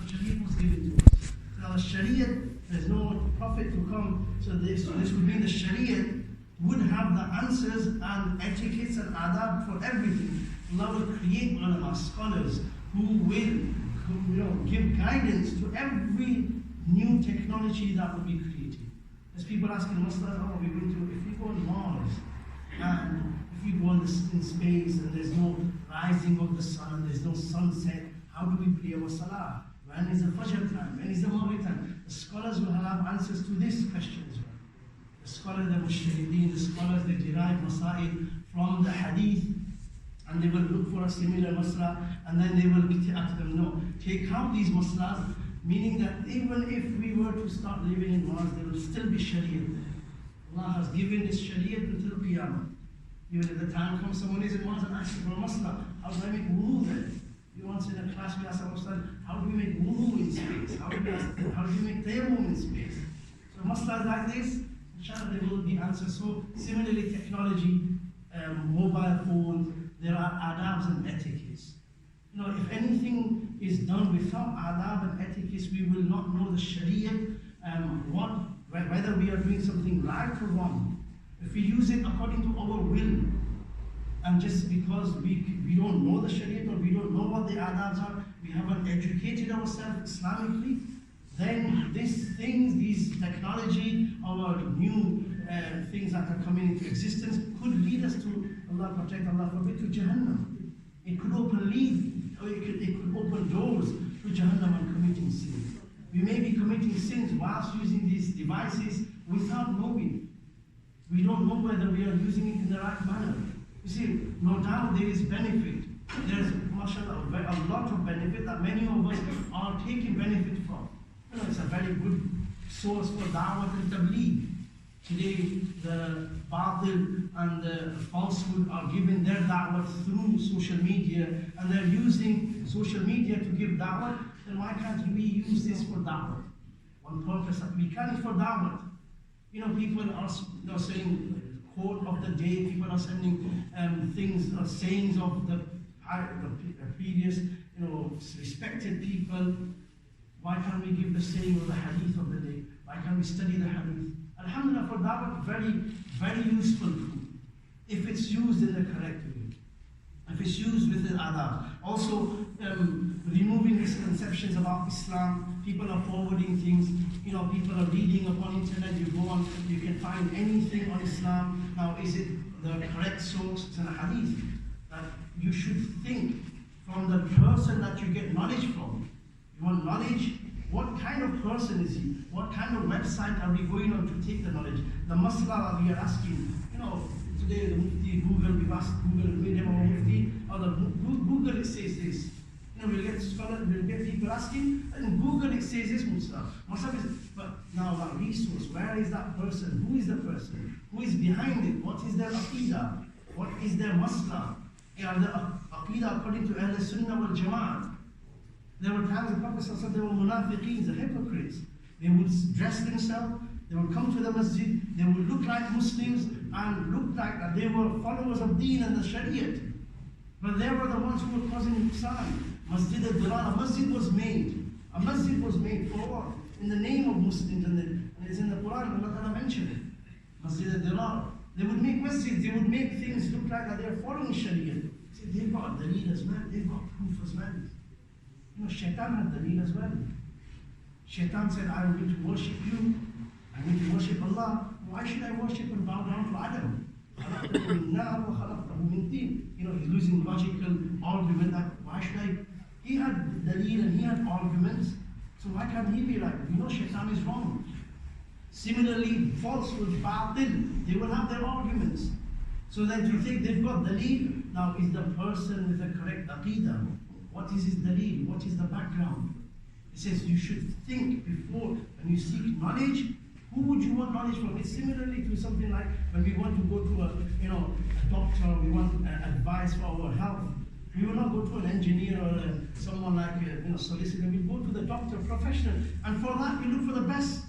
Sharia was given to us. Now the Sharia, there's no prophet to come, so this would mean the Sharia would have the answers and etiquettes and adab for everything. Allah will create ulama, scholars, who will give guidance to every new technology that will be created. There's people asking Muslims, if we go on Mars, and if we go in space, and there's no rising of the sun, and there's no sunset, how do we pray our salah? When is the Fajr time? When is the Maghrib time? The scholars will have answers to this question as well. The scholars, the Mushtahideen, the scholars, they derive masail from the hadith, and they will look for a similar masla, and then they will ask them, no, take out these maslas, meaning that even if we were to start living in Mars, there will still be Sharia there. Allah has given this Sharia until Qiyamah. Even if the time comes, someone is in Mars and asks for a masla, how do I make wudu there? We once in a class we asked ourselves, how do we make wudu in space? How do we make tayammum in space? So maslas like this, inshallah there will be answers. So similarly, technology, mobile phones, there are adabs and etiquettes. If anything is done without adab and etiquettes, we will not know the Sharia, whether we are doing something right or wrong. If we use it according to our will, and just because we don't know the Sharia or we don't know what the adabs are, we haven't educated ourselves Islamically, then these technology, our new things that are coming into existence could lead us to, Allah protect, Allah forbid, to Jahannam. It could it could open doors to Jahannam and committing sins. We may be committing sins whilst using these devices without knowing. We don't know whether we are using it in the right manner. You see, no doubt there is benefit. There's, mashallah, a lot of benefit that many of us are taking benefit from. It's a very good source for da'wah and tabligh. Today, the batil and the falsehood are giving their da'wah through social media, and they're using social media to give da'wah. Then why can't we use this for da'wah? One purpose that we can is for da'wah. People are saying quote of the day, people are sending things or sayings of the previous, respected people. Why can't we give the saying of the hadith of the day? Why can't we study the hadith? Alhamdulillah, for da'wah, very, very useful tool, if it's used in the correct way, if it's used with the adab. Also, removing misconceptions about Islam. People are forwarding things, people are reading upon internet, you go on, you can find anything on Islam. Now, is it the correct source? It's in a hadith. That you should think from the person that you get knowledge from. You want knowledge? What kind of person is he? What kind of website are we going on to take the knowledge? The masla that we are asking, today the Mufti, Google, we've asked Google, made him a Mufti, or Google it says this. We'll get scholars, we'll get people asking, and Google it says this Musaf is, but now that resource, where is that person? Who is the person? Who is behind it? What is their aqidah? What is their masla? Are the aqidah according to Ahl Sunnah wal Jama'at? There were times the Prophet said they were munafiqeens, the hypocrites. They would dress themselves, they would come to the masjid, they would look like Muslims and look like that they were followers of deen and the Shariat. But they were the ones who were causing nuqsan. Masjid al-Dirar, a masjid was made. A masjid was made for what? In the name of Muslims, and it's in the Quran, Allah Ta'ala mentioned it. Masjid al-Dirar. They would make masjids, they would make things look like that they are following Sharia. See, they've got daleel as well, they've got proof as well. Shaitan had daleel as well. Shaitan said, I am going to worship you, I'm going to worship Allah. Why should I worship and bow down to Adam? He's losing logical argument that why should I? He had daleel and he had arguments, so why can't he be right? Shaitan is wrong. Similarly, falsehood, batil, they will have their arguments. So that you think they've got daleel, now is the person with the correct aqidah? What is his daleel? What is the background? It says you should think before, when you seek knowledge, who would you want knowledge from? It's similarly to something like when we want to go to a doctor, we want advice for our health. We will not go to an engineer or someone like a solicitor. We go to the doctor, professional, and for that we look for the best.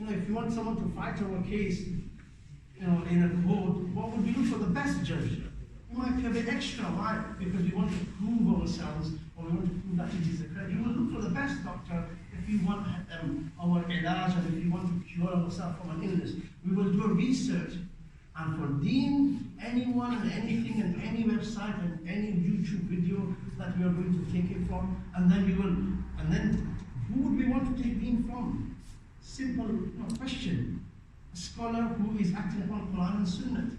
If you want someone to fight our case, in a court, what would we look for? The best judge. We might pay a bit extra. Why? Because we want to prove ourselves, or we want to prove that it is the correct. You will for the best doctor, if we want our ilaj and if we want to cure ourselves from an illness, we will do a research. And for deen, anyone and anything and any website and any YouTube video that we are going to take it from, and then who would we want to take deen from? Simple question. A scholar who is acting upon Quran and Sunnah.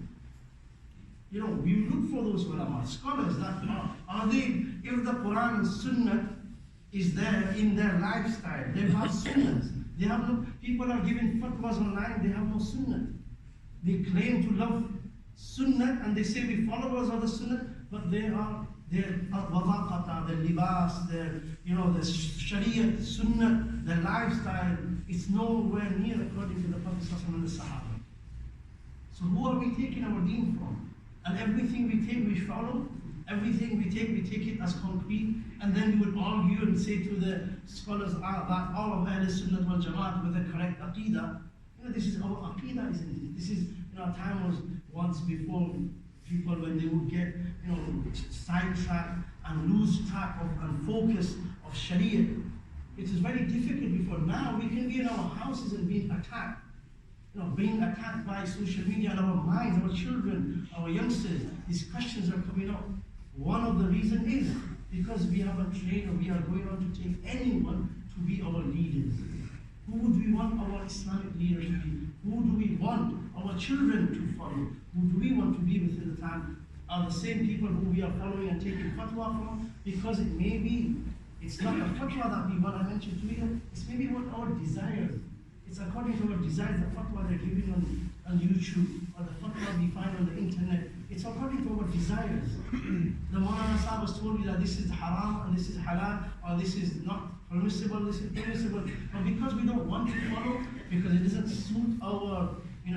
We look for those ulama, scholars that are they, if the Quran and Sunnah is there in their lifestyle, they have sunnahs. They have no, people are giving fatwas online, they have no sunnah. They claim to love sunnah and they say we followers of the sunnah, but they are their wadaqata, their libas, their the sharia, sunnah, their lifestyle, it's nowhere near according to the Prophet and the Sahaba. So who are we taking our deen from? And everything we take, we follow. Everything we take it as concrete. And then we would argue and say to the scholars that all of Ahl Sunnah wal Jamaat with the correct aqidah. This is our aqidah, isn't it? This is, our time was once before people when they would get, sidetracked and lose track of and focus of Sharia. It is very difficult before. Now we can be in our houses and being attacked. Being attacked by social media and our minds, our children, our youngsters. These questions are coming up. One of the reasons is because we haven't trained or we are going on to take anyone to be our leaders. Who would we want our Islamic leader to be? Who do we want our children to follow? Who do we want to be within the time? Are the same people who we are following and taking fatwa from? Because it may be, it's not the fatwa that we want to mention to you, it's maybe what our desires. It's according to our desires, the fatwa they're giving on YouTube, or the fatwa we find on the internet. It's according to our desires. The Mawlana Sahib has told you that this is haram, and this is halal, or this is not permissible, this is permissible. But because we don't want to follow, because it doesn't suit our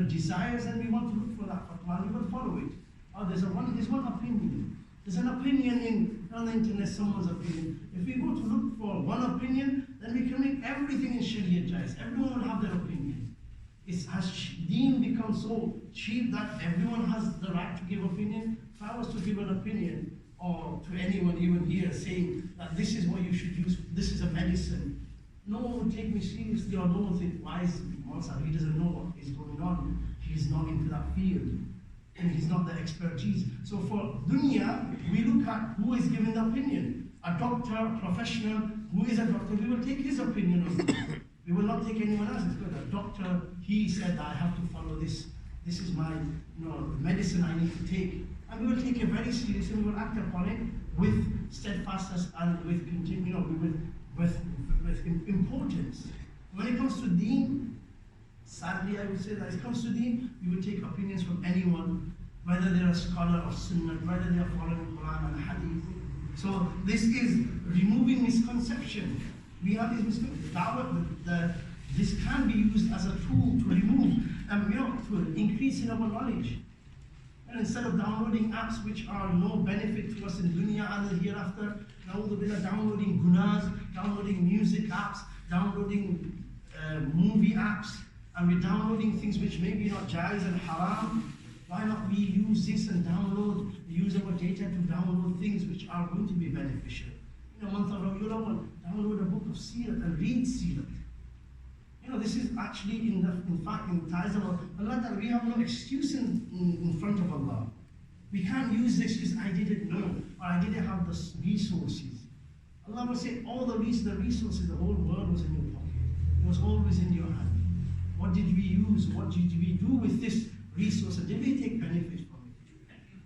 desires, and we want to look for that fatwa, and we will follow it. Or there's one opinion. There's an opinion on the internet, someone's opinion. If we go to look for one opinion, then we can make everything in Sharia jais. Everyone will have their opinion. Has deen become so cheap that everyone has the right to give opinion? If I was to give an opinion, or to anyone even here, saying that this is what you should use, this is a medicine, no one would take me seriously, or no one would think, why is he doesn't know what is going on, he's not into that field, and he's not the expertise. So for dunya, we look at who is giving the opinion. A doctor, professional, who is a doctor, we will take his opinion on it. We will not take anyone else's. Because a doctor, he said, I have to follow this. This is my medicine I need to take. And we will take it very seriously, and we will act upon it with steadfastness and with with importance. When it comes to deen, sadly I would say that when it comes to deen, we will take opinions from anyone, whether they're a scholar of Sunnah, whether they are following Quran and Hadith. So this is removing misconception. We have this misconception. This can be used as a tool to remove, to increase in our knowledge. And instead of downloading apps which are no benefit to us in dunya and the hereafter, downloading gunas, downloading music apps, downloading movie apps, and we're downloading things which may be not jaiz and haram. Why not we use this and use our data to download things which are going to be beneficial? Month of Rabiul Awwal, download a book of Seerat and read Seerat. This is actually in fact in ties of Allah that we have no excuse in front of Allah. We can't use the excuse, I didn't know, or I didn't have the resources. Allah will say, all the resources, the whole world was in your pocket. It was always in your hand. What did we use? What did we do with this resource? Did we take benefit from it?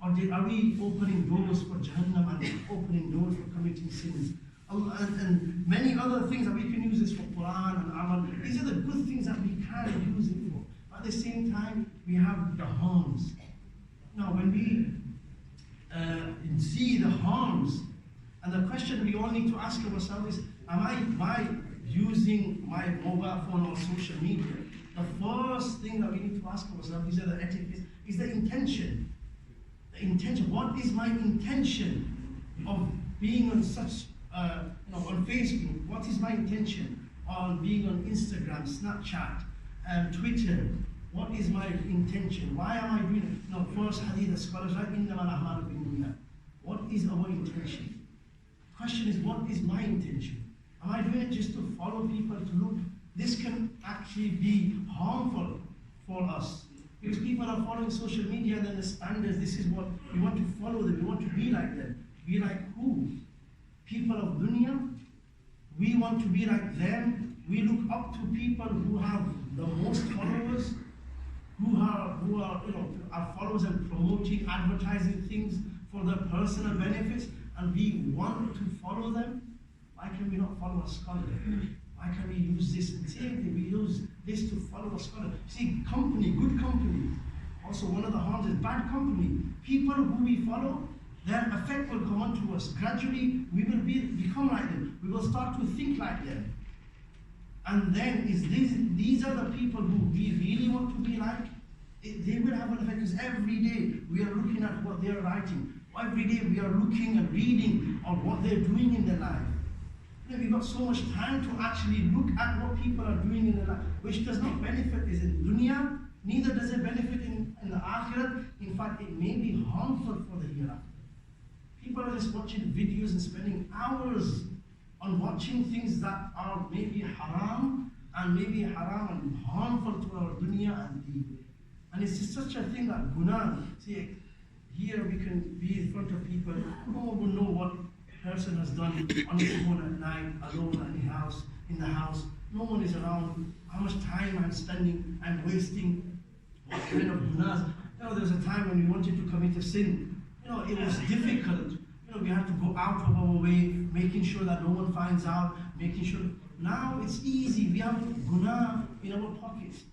Or are we opening doors for Jahannam and opening doors for committing sins? And many other things that we can use this for Quran and Amal. These are the good things that we can use it for. At the same time, we have the harms. Now, when we see the harms, and the question we all need to ask ourselves is, by using my mobile phone or social media, the first thing that we need to ask ourselves, these are the etiquettes, is the intention. The intention. What is my intention of being on such, on Facebook? What is my intention on being on Instagram, Snapchat, Twitter? What is my intention? Why am I doing it? First hadith, the scholars write, what is our intention? The question is, what is my intention? Am I I doing it just to follow people, to look? This can actually be harmful for us. Because people are following social media and then the standards, this is what we want to follow them, we want to be like them. Be like who? People of dunya? We want to be like them. We look up to people who have the most followers, who are are followers and promoting, advertising things for their personal benefits, and we want to follow them. Why can we not follow a scholar? Why can we use this? Same thing, we use this to follow a scholar. See, company, good company. Also, one of the harms is bad company. People who we follow, their effect will come on to us. Gradually, we will become like them. We will start to think like them. And then, these are the people who we really want to be like. They will have an effect, because every day we are looking at what they are writing. Every day we are looking and reading on what they're doing in their life. We've got so much time to actually look at what people are doing in their life, which does not benefit is in dunya, neither does it benefit in the akhirat. In fact, it may be harmful for the hereafter. People are just watching videos and spending hours on watching things that are maybe haram and harmful to our dunya and deen. And it's just such a thing that guna. See, here we can be in front of people, no one will know what a person has done on his own at night, alone in the house. No one is around. How much time I'm spending, I'm wasting, what kind of gunas. There was a time when we wanted to commit a sin. It was difficult. We have to go out of our way, making sure that no one finds out, making sure. Now it's easy. We have guna in our pockets.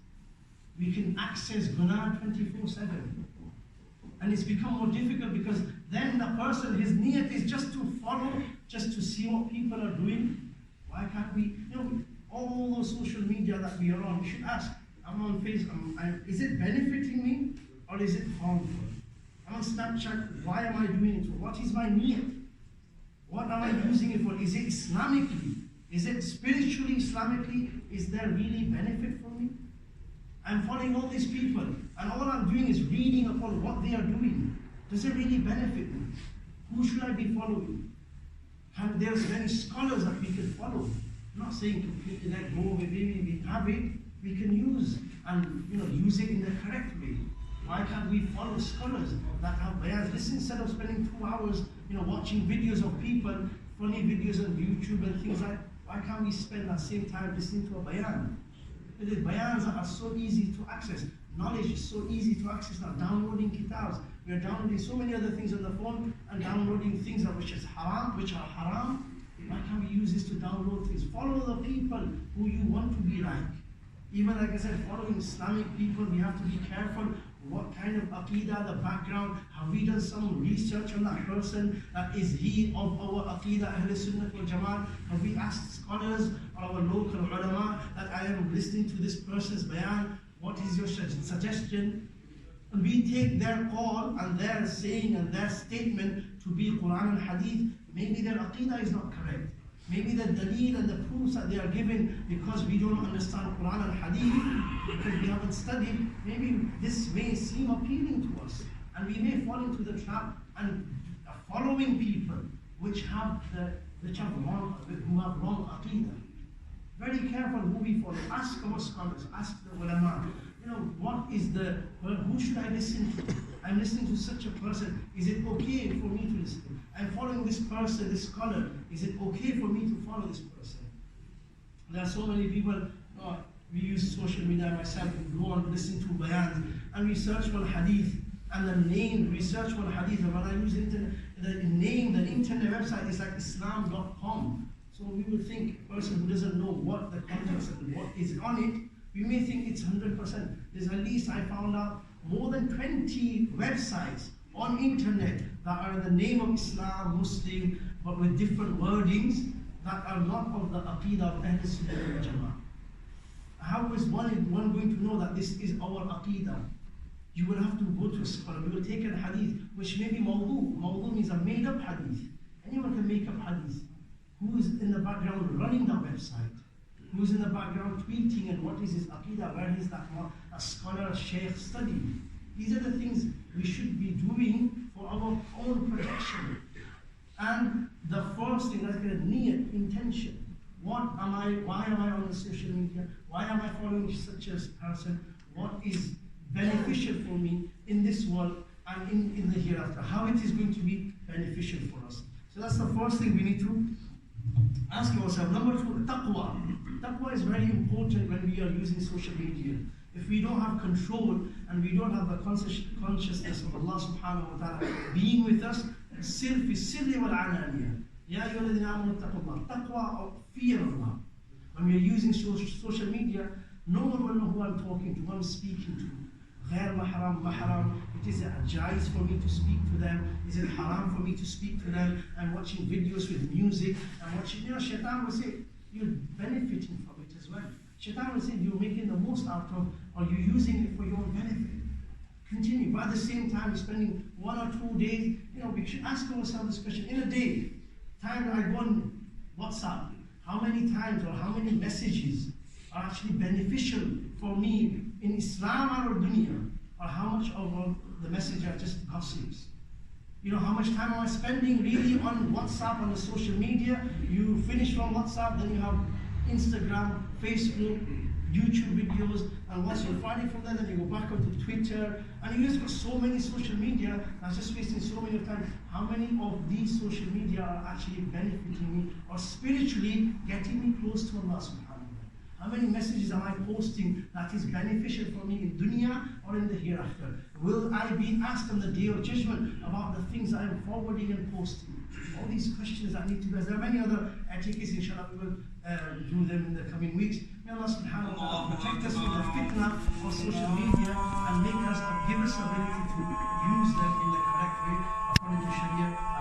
We can access guna 24/7. And it's become more difficult because then the person, his niyat is just to follow, just to see what people are doing. Why can't we, all those social media that we are on, we should ask, I'm on Facebook, is it benefiting me or is it harmful? I'm on Snapchat, why am I doing it? What is my niyat? What am I using it for? Is it Islamically? Is it spiritually, Islamically? Is there really benefit for me? I'm following all these people, and all I'm doing is reading upon what they are doing. Does it really benefit me? Who should I be following? And there's many scholars that we can follow. I'm not saying completely let go of it. Maybe we have it, we can use and use it in the correct way. Why can't we follow scholars that have bayans? Listen, instead of spending 2 hours, watching videos of people, funny videos on YouTube and things like that, why can't we spend that same time listening to a bayan? The bayans are so easy to access. Knowledge is so easy to access now. Downloading kitabs. We are downloading so many other things on the phone and downloading things which are haram. Why can't we use this to download things? Follow the people who you want to be like. Even like I said, following Islamic people, we have to be careful. What kind of aqidah, the background, have we done some research on that person? Is he of our aqidah, Ahl Sunnah wal Jamaat? Have we asked scholars or our local ulama that I am listening to this person's bayan, what is your suggestion? And we take their call and their saying and their statement to be Quran and Hadith. Maybe their aqidah is not correct. Maybe the daleel and the proofs that they are given, because we don't understand Quran and Hadith, because we haven't studied, maybe this may seem appealing to us. And we may fall into the trap and following people who have wrong aqidah. Very careful who we follow. Ask our scholars, ask the ulama. Who should I listen to? I'm listening to such a person. Is it okay for me to listen? I'm following this person, this scholar. Is it okay for me to follow this person? There are so many people, we use social media myself, we go on listening to bayans, and we search for hadith, and the name, we search for hadith, and when I use the internet, the internet website is like islam.com. So we will think a person who doesn't know what the context and what is on it, we may think it's 100%. There's at least, I found out, more than 20 websites on internet that are in the name of Islam, Muslim, but with different wordings that are not of the aqidah of Ahl Sunnah wal Jamaat. How is one going to know that this is our aqidah? You will have to go to a scholar. We will take a hadith, which may be mawdu. Mawdu means a made up hadith. Anyone can make up hadith. Who is in the background running the website? Who is in the background tweeting, and what is his aqidah? Where is that a scholar, a sheikh studying? These are the things we should be doing for our own protection. And the first thing, that's niyat, intention. Why am I on the social media? Why am I following such a person? What is beneficial for me in this world and in the hereafter? How it is going to be beneficial for us? So that's the first thing we need to ask ourselves. Number two, taqwa. Taqwa is very important when we are using social media. If we don't have control and we don't have the consciousness of Allah subhanahu wa ta'ala being with us, sir fi sirri wal alaniya. Ya ayyuhalladhina amanu taqullah. Taqwa, or fear of Allah. When we are using social media, no one will know who I'm talking to, who I'm speaking to. Ghair mahram, mahram. It is jais for me to speak to them. Is it haram for me to speak to them? I'm watching videos with music. I'm watching, Shaitan will say, you're benefiting from it as well. Shaitan will say, you're making the most out of, or you're using it for your benefit. Continue. But at the same time, you're spending 1 or 2 days, we should ask ourselves this question. In a day, time I go on WhatsApp, how many times or how many messages are actually beneficial for me in Islam or dunya, or how much of the message are just gossips? How much time am I spending really on WhatsApp, on the social media? You finish from WhatsApp, then you have Instagram, Facebook, YouTube videos, and once you're finding from there, then you go back onto Twitter, and you just got so many social media that's just wasting so many time. How many of these social media are actually benefiting me or spiritually getting me close to Allah subhanahu wa ta'ala? How many messages am I posting that is beneficial for me in dunya or in the hereafter? Will I be asked on the day of judgment about the things I am forwarding and posting? All these questions that need to be asked. There are many other etiquettes, inshallah, we will do them in the coming weeks. May Allah subhanahu wa ta'ala protect us from the fitna of social media and give us ability to use them in the correct way according to Sharia.